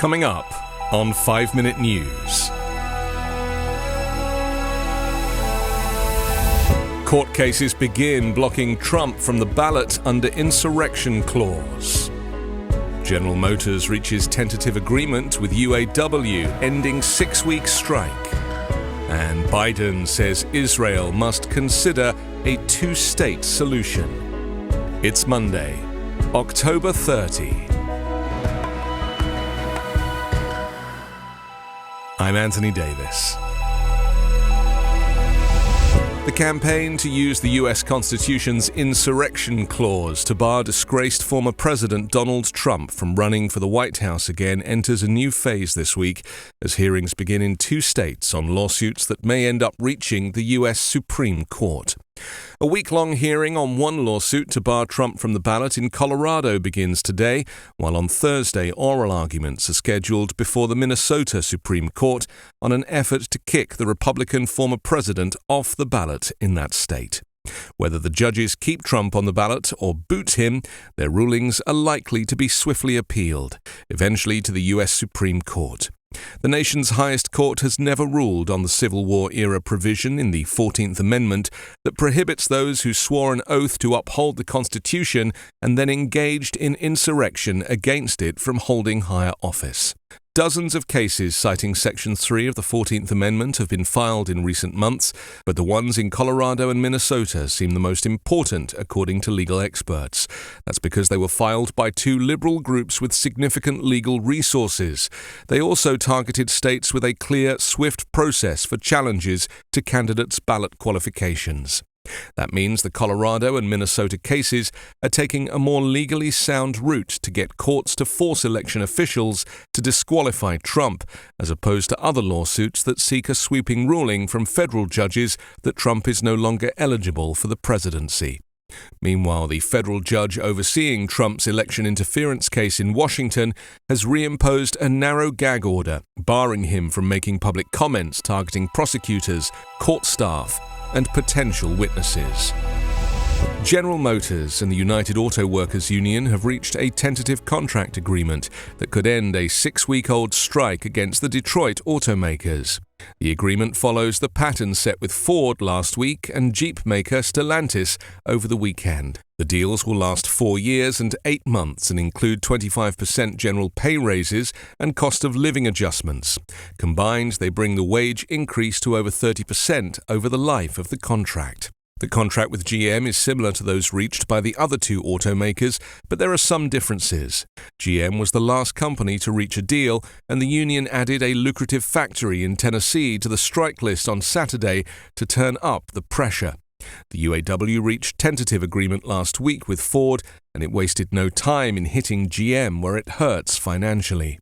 Coming up on 5 Minute News. Court cases begin blocking Trump from the ballot under insurrection clause. General Motors reaches tentative agreement with UAW, ending 6-week strike. And Biden says Israel must consider a two-state solution. It's Monday, October 30. I'm Anthony Davis. The campaign to use the U.S. Constitution's insurrection clause to bar disgraced former President Donald Trump from running for the White House again enters a new phase this week as hearings begin in 2 states on lawsuits that may end up reaching the U.S. Supreme Court. A week-long hearing on one lawsuit to bar Trump from the ballot in Colorado begins today, while on Thursday oral arguments are scheduled before the Minnesota Supreme Court on an effort to kick the Republican former president off the ballot in that state. Whether the judges keep Trump on the ballot or boot him, their rulings are likely to be swiftly appealed, eventually to the U.S. Supreme Court. The nation's highest court has never ruled on the Civil War-era provision in the 14th Amendment that prohibits those who swore an oath to uphold the Constitution and then engaged in insurrection against it from holding higher office. Dozens of cases citing Section 3 of the 14th Amendment have been filed in recent months, but the ones in Colorado and Minnesota seem the most important, according to legal experts. That's because they were filed by 2 liberal groups with significant legal resources. They also targeted states with a clear, swift process for challenges to candidates' ballot qualifications. That means the Colorado and Minnesota cases are taking a more legally sound route to get courts to force election officials to disqualify Trump, as opposed to other lawsuits that seek a sweeping ruling from federal judges that Trump is no longer eligible for the presidency. Meanwhile, the federal judge overseeing Trump's election interference case in Washington has reimposed a narrow gag order, barring him from making public comments targeting prosecutors, court staff, and potential witnesses. General Motors and the United Auto Workers Union have reached a tentative contract agreement that could end a 6-week-old strike against the Detroit automakers. The agreement follows the pattern set with Ford last week and Jeep maker Stellantis over the weekend. The deals will last 4 years and 8 months and include 25% general pay raises and cost of living adjustments. Combined, they bring the wage increase to over 30% over the life of the contract. The contract with GM is similar to those reached by the other 2 automakers, but there are some differences. GM was the last company to reach a deal, and the union added a lucrative factory in Tennessee to the strike list on Saturday to turn up the pressure. The UAW reached tentative agreement last week with Ford, and it wasted no time in hitting GM where it hurts financially.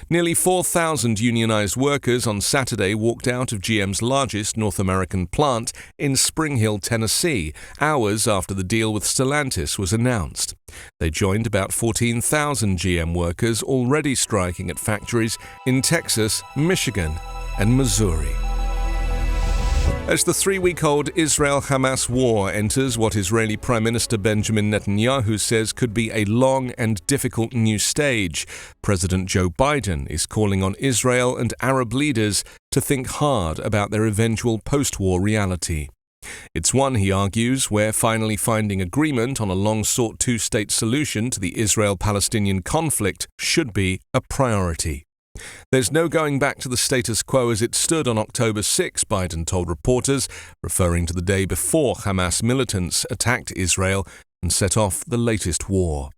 Nearly 4,000 unionized workers on Saturday walked out of GM's largest North American plant in Spring Hill, Tennessee, hours after the deal with Stellantis was announced. They joined about 14,000 GM workers already striking at factories in Texas, Michigan, and Missouri. As the 3-week-old Israel-Hamas war enters what Israeli Prime Minister Benjamin Netanyahu says could be a long and difficult new stage, President Joe Biden is calling on Israel and Arab leaders to think hard about their eventual post-war reality. It's one, he argues, where finally finding agreement on a long-sought 2-state solution to the Israel-Palestinian conflict should be a priority. There's no going back to the status quo as it stood on October 6, Biden told reporters, referring to the day before Hamas militants attacked Israel and set off the latest war.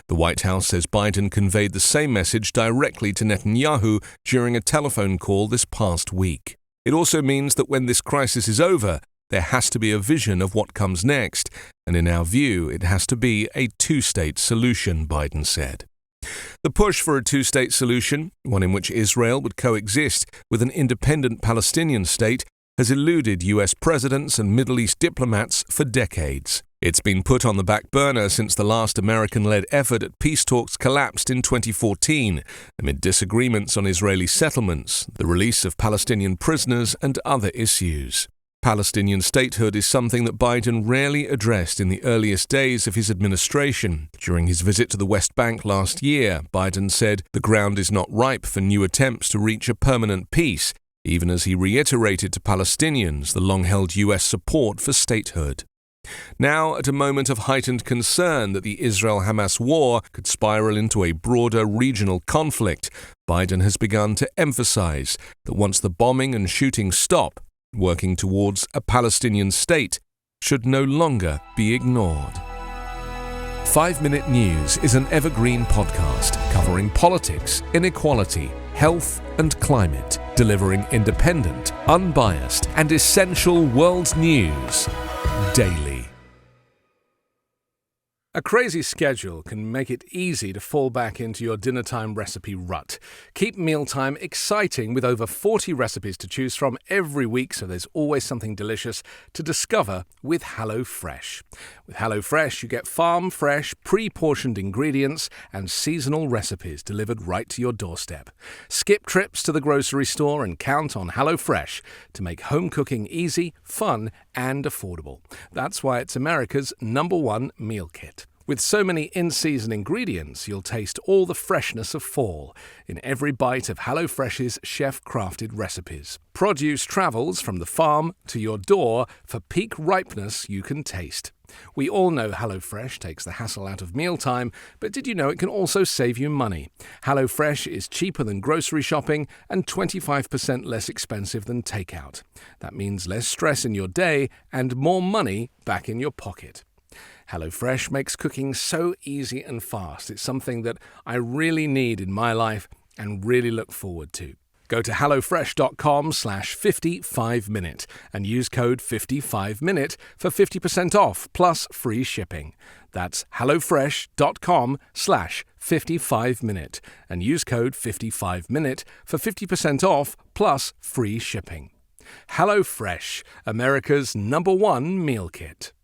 The White House says Biden conveyed the same message directly to Netanyahu during a telephone call this past week. It also means that when this crisis is over, there has to be a vision of what comes next, and in our view, it has to be a 2-state solution, Biden said. The push for a 2-state solution, one in which Israel would coexist with an independent Palestinian state, has eluded U.S. presidents and Middle East diplomats for decades. It's been put on the back burner since the last American-led effort at peace talks collapsed in 2014, amid disagreements on Israeli settlements, the release of Palestinian prisoners, and other issues. Palestinian statehood is something that Biden rarely addressed in the earliest days of his administration. During his visit to the West Bank last year, Biden said the ground is not ripe for new attempts to reach a permanent peace, even as he reiterated to Palestinians the long-held U.S. support for statehood. Now, at a moment of heightened concern that the Israel-Hamas war could spiral into a broader regional conflict, Biden has begun to emphasize that once the bombing and shooting stop, working towards a Palestinian state should no longer be ignored. 5 Minute News is an Evergreen podcast covering politics, inequality, health and climate, delivering independent, unbiased and essential world news daily. A crazy schedule can make it easy to fall back into your dinner time recipe rut. Keep mealtime exciting with over 40 recipes to choose from every week, so there's always something delicious to discover with HelloFresh. With HelloFresh, you get farm-fresh, pre-portioned ingredients and seasonal recipes delivered right to your doorstep. Skip trips to the grocery store and count on HelloFresh to make home cooking easy, fun and affordable. That's why it's America's #1 meal kit. With so many in-season ingredients, you'll taste all the freshness of fall in every bite of HelloFresh's chef-crafted recipes. Produce travels from the farm to your door for peak ripeness you can taste. We all know HelloFresh takes the hassle out of mealtime, but did you know it can also save you money? HelloFresh is cheaper than grocery shopping and 25% less expensive than takeout. That means less stress in your day and more money back in your pocket. HelloFresh makes cooking so easy and fast. It's something that I really need in my life and really look forward to. Go to hellofresh.com/55minute and use code 55minute for 50% off plus free shipping. That's hellofresh.com/55minute and use code 55minute for 50% off plus free shipping. HelloFresh, America's #1 meal kit.